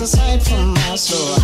was a sight for my soul.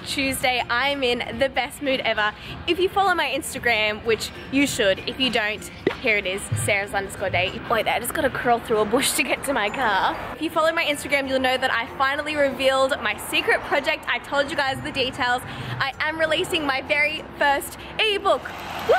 Tuesday. I'm in the best mood ever. If you follow my Instagram, which you should, if you don't, here it is, Sarah's_day. Wait, I just gotta crawl through a bush to get to my car. If you follow my Instagram, you'll know that I finally revealed my secret project. I told you guys the details. I am releasing my very first ebook. Woo!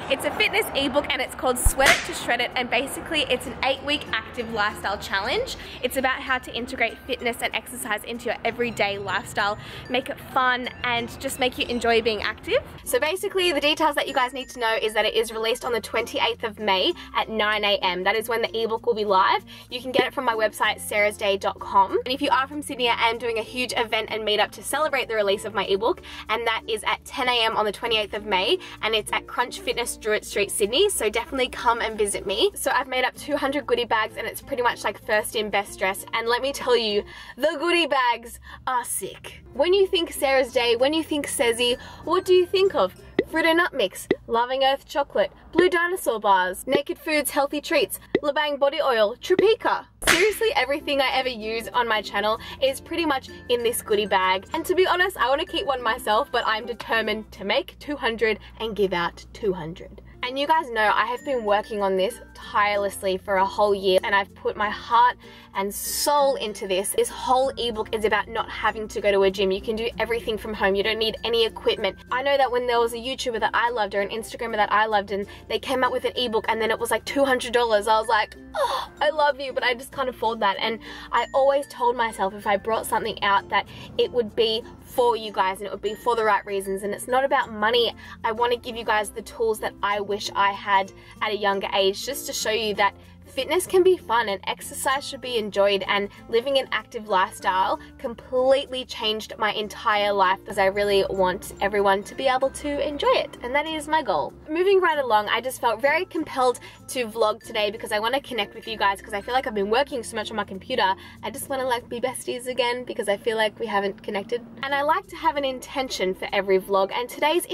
It's a fitness ebook and it's called Sweat It to Shred It, and basically it's an 8-week active lifestyle challenge. It's about how to integrate fitness and exercise into your everyday lifestyle, make it fun and just make you enjoy being active. So basically the details that you guys need to know is that it is released on the 28th of May at 9 AM. That is when the ebook will be live. You can get it from my website sarahsday.com. And if you are from Sydney, I am doing a huge event and meetup to celebrate the release of my ebook, and that is at 10 AM on the 28th of May, and it's at Crunch Fitness, Druitt Street, Sydney, so definitely come and visit me. So I've made up 200 goodie bags and it's pretty much like first in, best dressed, and let me tell you, the goodie bags are sick. When you think Sarah's Day, when you think Sezzy, what do you think of? Fruit and Nut Mix, Loving Earth Chocolate, Blue Dinosaur Bars, Naked Foods Healthy Treats, LeBang Body Oil, Tropica. Seriously, everything I ever use on my channel is pretty much in this goodie bag. And to be honest, I want to keep one myself, but I'm determined to make 200 and give out 200. And you guys know I have been working on this tirelessly for a whole year, and I've put my heart and soul into this. This whole ebook is about not having to go to a gym. You can do everything from home. You don't need any equipment. I know that when there was a YouTuber that I loved or an Instagrammer that I loved and they came out with an ebook and then it was like $200, I was like, oh, I love you, but I just can't afford that. And I always told myself if I brought something out that it would be for you guys and it would be for the right reasons, and it's not about money. I want to give you guys the tools that I wish I had at a younger age, just to show you that fitness can be fun and exercise should be enjoyed, and living an active lifestyle completely changed my entire life because I really want everyone to be able to enjoy it, and that is my goal. Moving right along, I just felt very compelled to vlog today because I want to connect with you guys, because I feel like I've been working so much on my computer. I just want to like be besties again because I feel like we haven't connected, and I like to have an intention for every vlog, and today's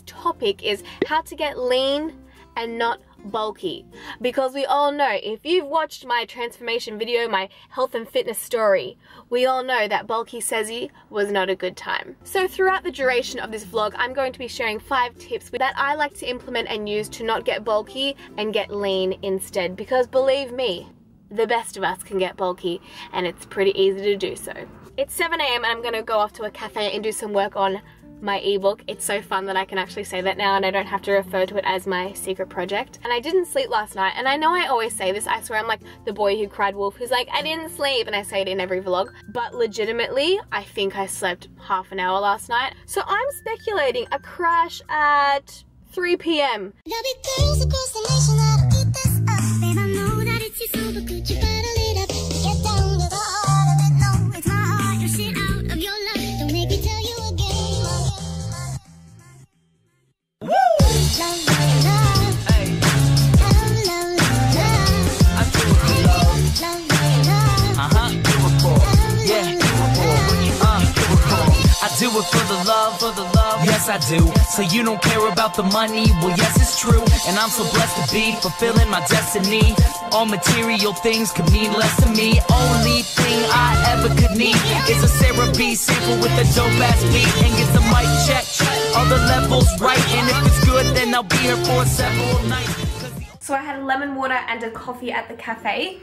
topic is how to get lean and not bulky, because we all know, if you've watched my transformation video, my health and fitness story, we all know that bulky Sezzy was not a good time. So throughout the duration of this vlog, I'm going to be sharing 5 tips that I like to implement and use to not get bulky and get lean instead, because believe me, the best of us can get bulky and it's pretty easy to do so. It's 7 AM and I'm going to go off to a cafe and do some work on my ebook. It's so fun that I can actually say that now and I don't have to refer to it as my secret project. And I didn't sleep last night, and I know I always say this, I swear I'm like the boy who cried wolf who's like, I didn't sleep, and I say it in every vlog, but legitimately I think I slept half an hour last night. So I'm speculating a crash at 3 PM. it for the love, yes I do. So you don't care about the money, well yes it's true. And I'm so blessed to be fulfilling my destiny. All material things could mean less to me. Only thing I ever could need is a Sarah B sample with a dope ass beat. And get the mic check, all the levels right. And if it's good then I'll be here for several nights. So I had lemon water and a coffee at the cafe.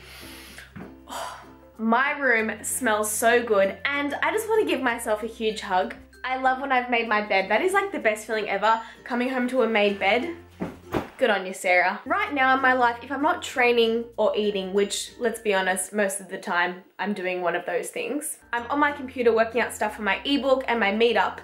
Oh, my room smells so good and I just want to give myself a huge hug. I love when I've made my bed. That is like the best feeling ever, coming home to a made bed. Good on you, Sarah. Right now in my life, if I'm not training or eating, which let's be honest, most of the time I'm doing one of those things, I'm on my computer working out stuff for my ebook and my meetup,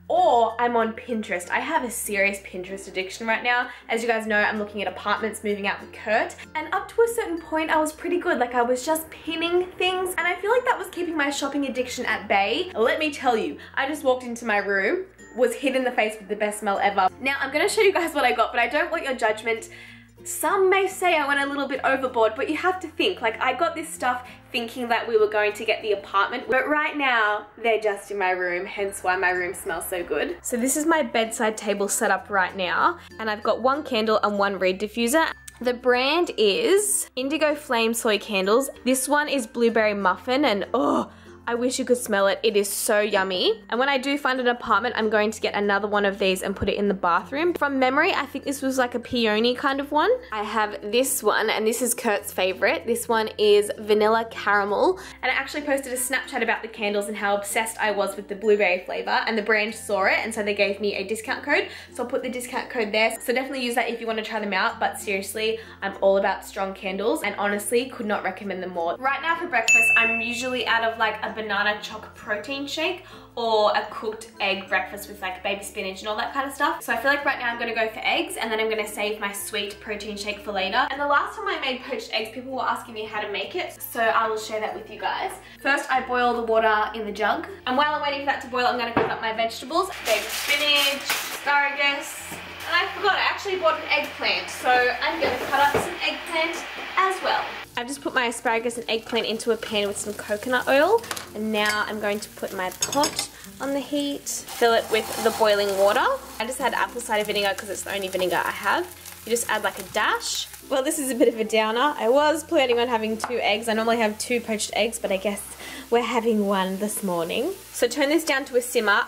or I'm on Pinterest. I have a serious Pinterest addiction right now. As you guys know, I'm looking at apartments, moving out with Kurt, and up to a certain point I was pretty good. Like I was just pinning things and I feel like that was keeping my shopping addiction at bay. Let me tell you, I just walked into my room, was hit in the face with the best smell ever. Now I'm gonna show you guys what I got, but I don't want your judgment. Some may say I went a little bit overboard, but you have to think, like I got this stuff thinking that we were going to get the apartment, but right now they're just in my room, hence why my room smells so good. So this is my bedside table set up right now, and I've got one candle and one reed diffuser. The brand is Indigo Flame Soy Candles. This one is Blueberry Muffin, and oh, I wish you could smell it. It is so yummy. And when I do find an apartment, I'm going to get another one of these and put it in the bathroom. From memory, I think this was like a peony kind of one. I have this one, and this is Kurt's favorite. This one is Vanilla Caramel. And I actually posted a Snapchat about the candles and how obsessed I was with the blueberry flavor, and the brand saw it, and so they gave me a discount code. So I'll put the discount code there. So definitely use that if you want to try them out. But seriously, I'm all about strong candles and honestly could not recommend them more. Right now for breakfast, I'm usually out of like a banana choc protein shake or a cooked egg breakfast with like baby spinach and all that kind of stuff. So I feel like right now I'm gonna go for eggs, and then I'm gonna save my sweet protein shake for later. And the last time I made poached eggs, people were asking me how to make it, so I will share that with you guys. First, I boil the water in the jug, and while I'm waiting for that to boil, I'm gonna cut up my vegetables. Baby spinach, asparagus, and I forgot, I actually bought an eggplant, so I'm gonna cut up some eggplant as well. I've just put my asparagus and eggplant into a pan with some coconut oil, and now I'm going to put my pot on the heat, fill it with the boiling water. I just had apple cider vinegar because it's the only vinegar I have. You just add like a dash. Well, this is a bit of a downer. I was planning on having 2 eggs. I normally have 2 poached eggs, but I guess we're having 1 this morning. So turn this down to a simmer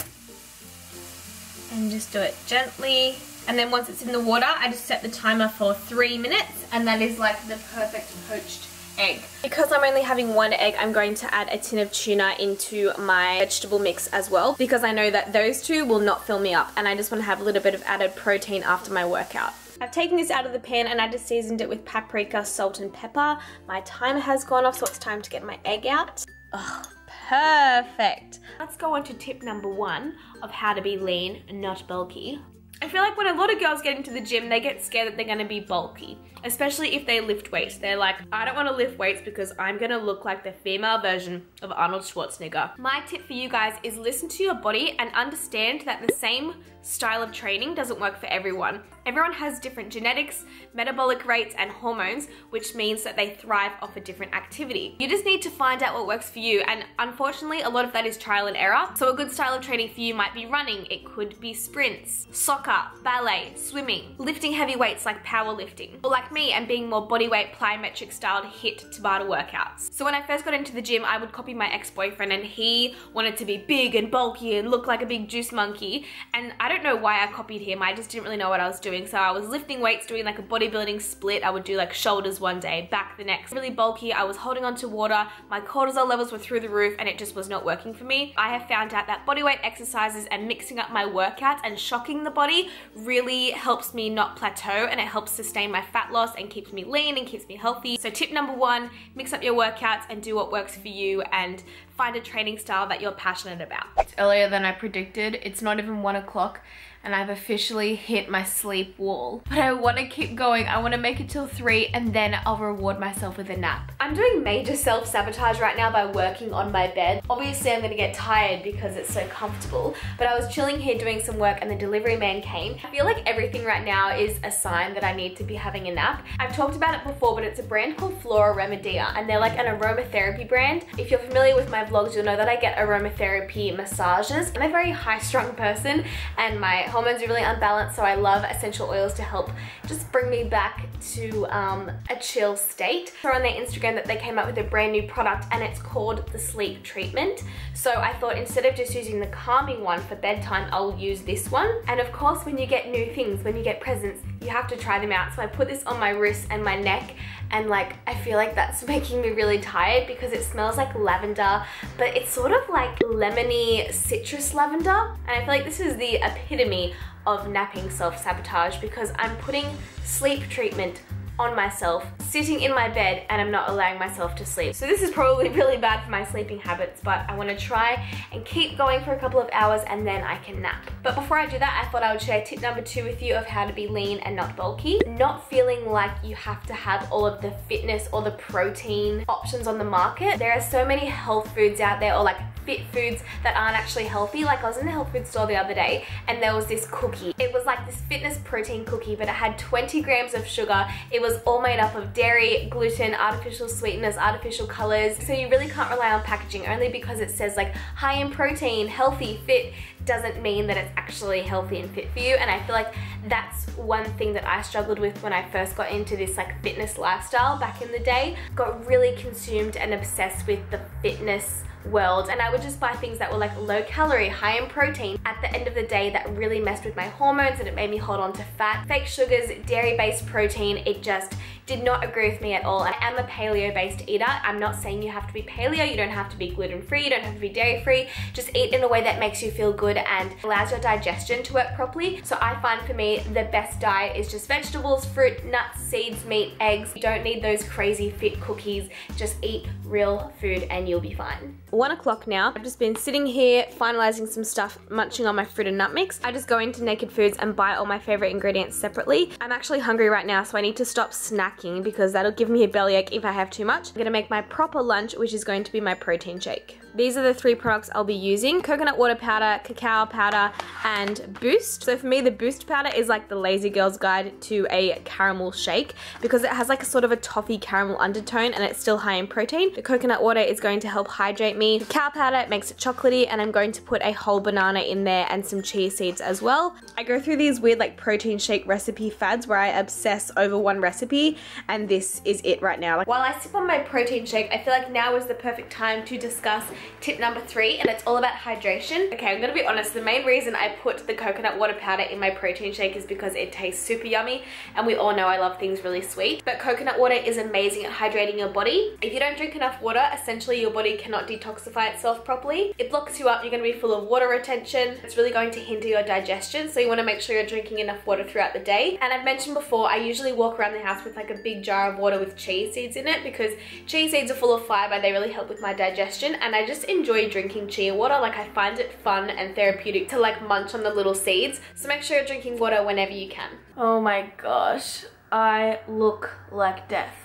and just do it gently. And then once it's in the water, I just set the timer for 3 minutes, and that is like the perfect poached egg. Because I'm only having 1 egg, I'm going to add a tin of tuna into my vegetable mix as well, because I know that those 2 will not fill me up, and I just want to have a little bit of added protein after my workout. I've taken this out of the pan and I just seasoned it with paprika, salt and pepper. My timer has gone off, so it's time to get my egg out. Ugh, perfect. Let's go on to tip number 1 of how to be lean and not bulky. I feel like when a lot of girls get into the gym, they get scared that they're gonna be bulky, especially if they lift weights. They're like, I don't wanna lift weights because I'm gonna look like the female version of Arnold Schwarzenegger. My tip for you guys is listen to your body and understand that the same style of training doesn't work for everyone. Everyone has different genetics, metabolic rates, and hormones, which means that they thrive off a different activity. You just need to find out what works for you, and unfortunately, a lot of that is trial and error. So a good style of training for you might be running, it could be sprints, soccer, ballet, swimming, lifting heavy weights like powerlifting, or like me and being more bodyweight plyometric styled HIIT Tabata workouts. So when I first got into the gym, I would copy my ex-boyfriend, and he wanted to be big and bulky and look like a big juice monkey, and I don't know why I copied him. I just didn't really know what I was doing. So I was lifting weights, doing like a bodybuilding split. I would do like shoulders one day, back the next. Really bulky. I was holding on to water. My cortisol levels were through the roof, and it just was not working for me. I have found out that bodyweight exercises and mixing up my workouts and shocking the body really helps me not plateau, and it helps sustain my fat loss and keeps me lean and keeps me healthy. So tip number 1, mix up your workouts and do what works for you, and find a training style that you're passionate about. It's earlier than I predicted. It's not even 1 o'clock. And I've officially hit my sleep wall. But I want to keep going. I want to make it till 3, and then I'll reward myself with a nap. I'm doing major self-sabotage right now by working on my bed. Obviously I'm going to get tired because it's so comfortable, but I was chilling here doing some work and the delivery man came. I feel like everything right now is a sign that I need to be having a nap. I've talked about it before, but it's a brand called Flora Remedia, and they're like an aromatherapy brand. If you're familiar with my vlogs, you'll know that I get aromatherapy massages. I'm a very high-strung person and my hormones are really unbalanced, so I love essential oils to help just bring me back to a chill state. So on their Instagram that they came up with a brand new product and it's called the Sleep Treatment. So I thought instead of just using the calming one for bedtime, I'll use this one. And of course, when you get new things, when you get presents, you have to try them out. So I put this on my wrist and my neck, and like I feel like that's making me really tired because it smells like lavender, but it's sort of like lemony citrus lavender. And I feel like this is the epitome of napping self-sabotage because I'm putting sleep treatment on myself, sitting in my bed, and I'm not allowing myself to sleep. So this is probably really bad for my sleeping habits, but I want to try and keep going for a couple of hours and then I can nap. But before I do that, I thought I would share tip number 2 with you of how to be lean and not bulky. Not feeling like you have to have all of the fitness or the protein options on the market. There are so many health foods out there, or like fit foods that aren't actually healthy. Like I was in the health food store the other day and there was this cookie. It was like this fitness protein cookie, but it had 20 grams of sugar. It was all made up of dairy, gluten, artificial sweeteners, artificial colors. So you really can't rely on packaging. Only because it says like high in protein, healthy, fit, doesn't mean that it's actually healthy and fit for you. And I feel like that's one thing that I struggled with when I first got into this like fitness lifestyle back in the day. Got really consumed and obsessed with the fitness world, and I would just buy things that were like low calorie, high in protein. At the end of the day, that really messed with my hormones and it made me hold on to fat. Fake sugars, dairy-based protein, it just did not agree with me at all. I am a paleo-based eater. I'm not saying you have to be paleo, you don't have to be gluten-free, you don't have to be dairy-free. Just eat in a way that makes you feel good and allows your digestion to work properly. So I find for me, the best diet is just vegetables, fruit, nuts, seeds, meat, eggs. You don't need those crazy fit cookies. Just eat real food and you'll be fine. 1 o'clock now. I've just been sitting here finalizing some stuff, munching on my fruit and nut mix. I just go into Naked Foods and buy all my favorite ingredients separately. I'm actually hungry right now, so I need to stop snacking because that'll give me a bellyache if I have too much. I'm gonna make my proper lunch, which is going to be my protein shake. These are the 3 products I'll be using: coconut water powder, cacao powder, and Boost. So for me, the Boost powder is like the lazy girl's guide to a caramel shake because it has like a sort of a toffee caramel undertone and it's still high in protein. The coconut water is going to help hydrate me. The cacao powder makes it chocolatey, and I'm going to put a whole banana in there and some chia seeds as well. I go through these weird like protein shake recipe fads where I obsess over one recipe, and this is it right now. Like, while I sip on my protein shake, I feel like now is the perfect time to discuss tip number 3, and it's all about hydration. Okay, I'm gonna be honest, the main reason I put the coconut water powder in my protein shake is because it tastes super yummy, and we all know I love things really sweet. But coconut water is amazing at hydrating your body. If you don't drink enough water, essentially your body cannot detoxify itself properly. It blocks you up, you're gonna be full of water retention. It's really going to hinder your digestion, so you wanna make sure you're drinking enough water throughout the day. And I've mentioned before, I usually walk around the house with like a big jar of water with chia seeds in it because chia seeds are full of fiber, they really help with my digestion, and I just enjoy drinking chia water. Like I find it fun and therapeutic to like munch on the little seeds. So make sure you're drinking water whenever you can. Oh my gosh, I look like death.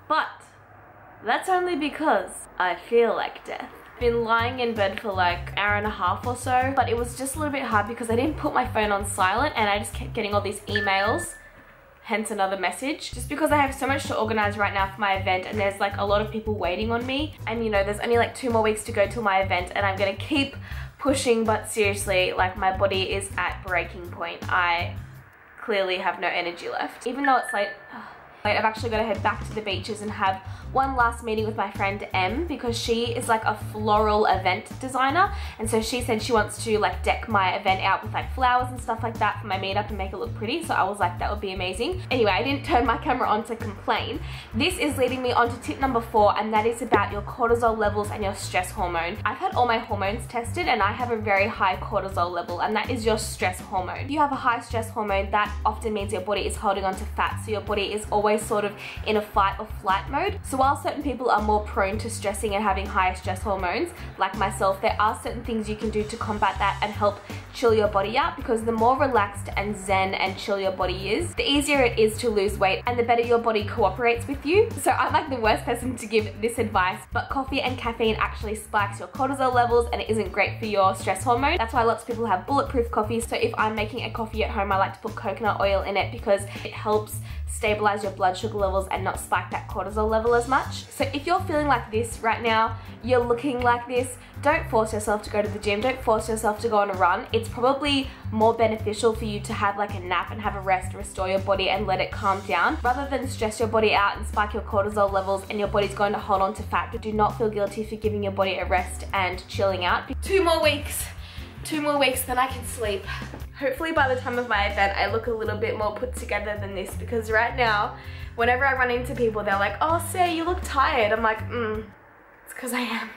But that's only because I feel like death. I've been lying in bed for like an hour and a half or so, but it was just a little bit hard because I didn't put my phone on silent and I just kept getting all these emails. Hence another message. Just because I have so much to organize right now for my event and there's like a lot of people waiting on me, and you know there's only like 2 more weeks to go till my event and I'm gonna keep pushing, but seriously, like my body is at breaking point. I clearly have no energy left. Even though it's late, I've actually got to head back to the beaches and have one last meeting with my friend Em because she is like a floral event designer, and so she said she wants to like deck my event out with like flowers and stuff like that for my meetup and make it look pretty. So I was like, that would be amazing. Anyway, I didn't turn my camera on to complain. This is leading me on to tip number 4, and that is about your cortisol levels and your stress hormone. I've had all my hormones tested and I have a very high cortisol level, and that is your stress hormone. If you have a high stress hormone, that often means your body is holding on to fat, so your body is always sort of in a fight or flight mode. So while certain people are more prone to stressing and having higher stress hormones, like myself, there are certain things you can do to combat that and help chill your body out, because the more relaxed and zen and chill your body is, the easier it is to lose weight and the better your body cooperates with you. So I'm like the worst person to give this advice, but coffee and caffeine actually spikes your cortisol levels and it isn't great for your stress hormone. That's why lots of people have bulletproof coffee. So if I'm making a coffee at home, I like to put coconut oil in it because it helps stabilize your blood blood sugar levels and not spike that cortisol level as much. So if you're feeling like this right now, you're looking like this, don't force yourself to go to the gym, don't force yourself to go on a run. It's probably more beneficial for you to have like a nap and have a rest, restore your body and let it calm down, rather than stress your body out and spike your cortisol levels and your body's going to hold on to fat. But do not feel guilty for giving your body a rest and chilling out. 2 more weeks, then I can sleep. Hopefully by the time of my event, I look a little bit more put together than this, because right now, whenever I run into people, they're like, oh, Sarah, you look tired. I'm like, it's because I am.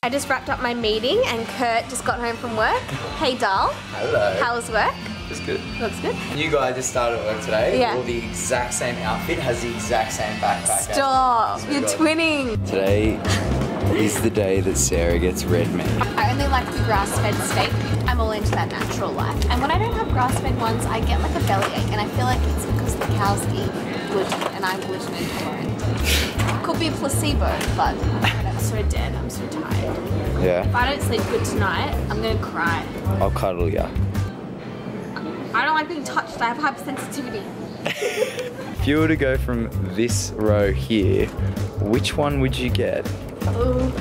I just wrapped up my meeting and Kurt just got home from work. Hey, doll. Hello. How was work? It's good. Looks good. New guy just started at work today. Yeah. Wore the exact same outfit, has the exact same backpack. Stop. You're twinning. Today is the day that Sarah gets red meat. I only like the grass-fed steak. I'm all into that natural life. And when I don't have grass-fed ones, I get like a bellyache, and I feel like it's because the cows eat gluten and I'm gluten intolerant. Could be a placebo, but I'm so dead. I'm so tired. Yeah. If I don't sleep good tonight, I'm gonna cry. I'll cuddle ya. I don't like being touched. I have hypersensitivity. If you were to go from this row here, which one would you get? Ooh,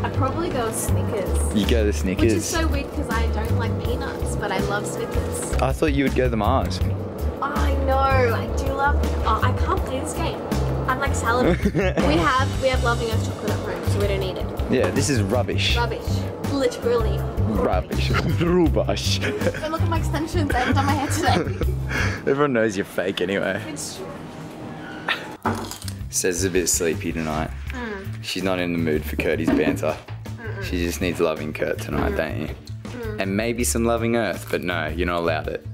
I'd probably go with Snickers. You go the Snickers. Which is so weird because I don't like peanuts, but I love Snickers. I thought you would go the Mars. Oh, I know. I do love. Oh, I can't play this game. I'm like salad. we have Loving Earth chocolate at home, so we don't need it. Yeah, this is rubbish. Rubbish. Literally. Rubbish. Rubbish. Don't look at my extensions. I haven't done my hair today. Everyone knows you're fake anyway. It's true. Says a bit sleepy tonight. She's not in the mood for Kurt's banter. She just needs loving Kurt tonight, don't you? And maybe some loving Earth, but no, you're not allowed it.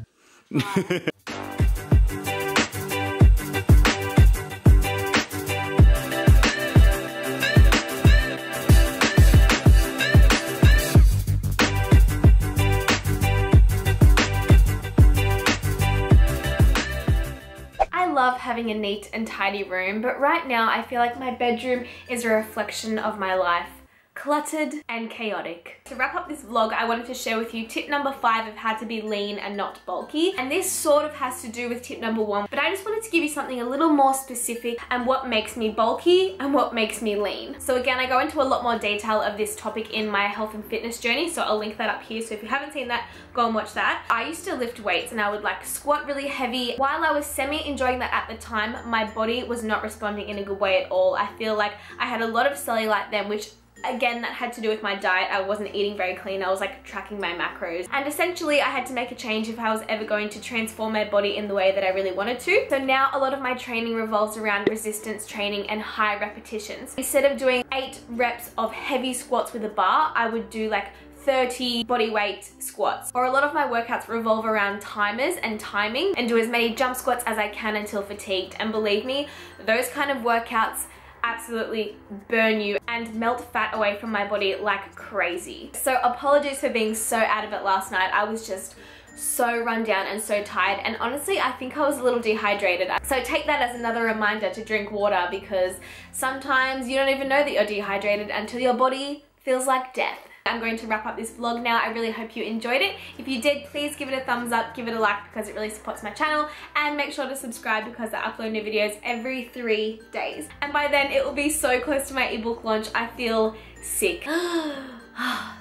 I love having a neat and tidy room, but right now I feel like my bedroom is a reflection of my life. Cluttered and chaotic. To wrap up this vlog, I wanted to share with you tip number 5 of how to be lean and not bulky. And this sort of has to do with tip number 1, but I just wanted to give you something a little more specific and what makes me bulky and what makes me lean. So again, I go into a lot more detail of this topic in my health and fitness journey, so I'll link that up here. So if you haven't seen that, go and watch that. I used to lift weights and I would like squat really heavy. While I was semi-enjoying that at the time, my body was not responding in a good way at all. I feel like I had a lot of cellulite then, which again, that had to do with my diet. I wasn't eating very clean. I was like tracking my macros. And essentially I had to make a change if I was ever going to transform my body in the way that I really wanted to. So now a lot of my training revolves around resistance training and high repetitions. Instead of doing 8 reps of heavy squats with a bar, I would do like 30 body weight squats. Or a lot of my workouts revolve around timers and timing, and do as many jump squats as I can until fatigued. And believe me, those kind of workouts absolutely burn you and melt fat away from my body like crazy. So apologies for being so out of it last night. I was just so run down and so tired, and honestly I think I was a little dehydrated. So take that as another reminder to drink water, because sometimes you don't even know that you're dehydrated until your body feels like death. I'm going to wrap up this vlog now. I really hope you enjoyed it. If you did, please give it a thumbs up, give it a like, because it really supports my channel, and make sure to subscribe because I upload new videos every 3 days. And by then it will be so close to my ebook launch, I feel sick.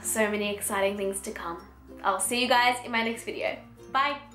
So many exciting things to come. I'll see you guys in my next video. Bye.